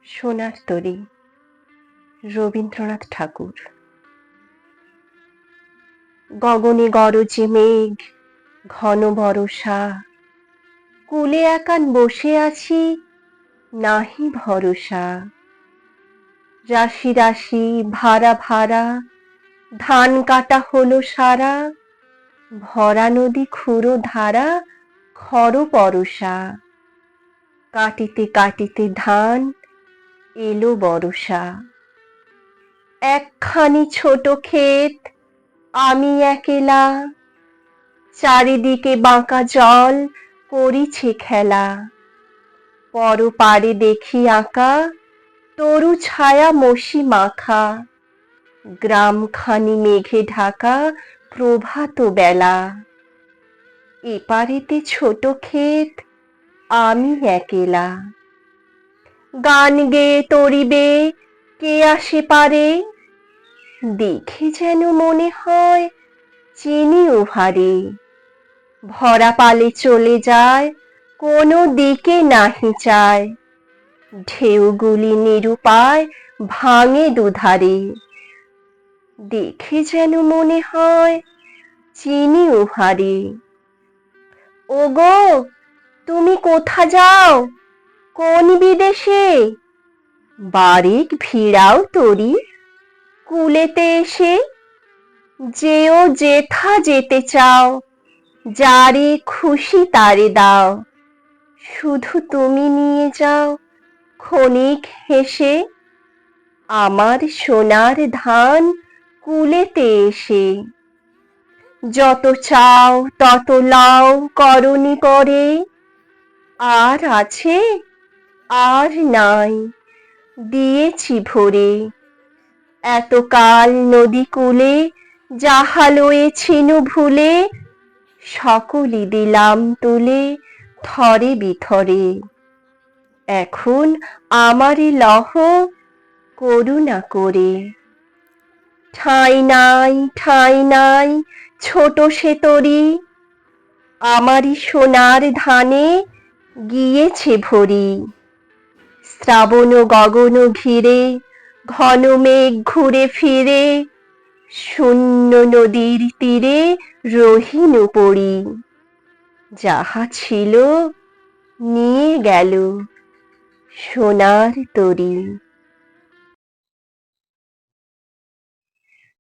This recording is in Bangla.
সোনার তরী, রবীন্দ্রনাথ ঠাকুর। গগনে গরজে মেঘ, ঘন বরষা, কূলে একান বসে আছি, নাহি ভরসা। রাশি রাশি ভাড়া ভাড়া, ধান কাটা হলো সারা, ভরা নদী ক্ষুরো ধারা, খর পরশা। কাটিতে কাটিতে ধান, এলো বরষা। একখানি ছোট ক্ষেত, আমি একেলা, চারিদিকে বাঁকা জল, করিছে খেলা। পর পারে দেখি আঁকা, তরু ছায়া মসি মাখা, গ্রামখানি মেঘে ঢাকা, প্রভাত বেলা। এপারেতে ছোট ক্ষেত, আমি একেলা। গান গেয়ে তরিবে কে আসে পারে, দেখে যেন মনে হয় চিনি উহারে। ভরা পালে চলে যায়, কোনো দিকে নাহি চায়, ঢেউগুলি নিরুপায় ভাঙে দুধারে। দেখে যেন মনে হয় চিনি উহারে। ওগো, তুমি কোথা যাও, কোন বিদেশে? বারেক ভিড়াও তরি, কূলেতে এসে। যেও যেথা যেতে চাও, যারে খুশি তারে দাও, শুধু তুমি নিয়ে যাও ক্ষণিক হেসে, আমার সোনার ধান কূলেতে এসে। যত চাও তত লাও করনি পরে, আর আছে আর নাই, দিয়েছি ভরে। এতকাল নদী কূলে যাহা লয়েছিনু ভুলে, সকলই দিলাম তুলে থরে বিথরে। এখন আমারে লহ করুণা করে। ঠাঁই নাই ঠাঁই নাই ছোট সে তরী, আমারই সোনার ধানে গিয়েছে ভরি। শ্রাবণ গগন ঘিরে, ঘন মেঘ ঘুরে ফিরে, শূন্য নদীর তীরে রহিনু পড়ি। যাহা ছিল নিয়ে গেল সোনার তরী।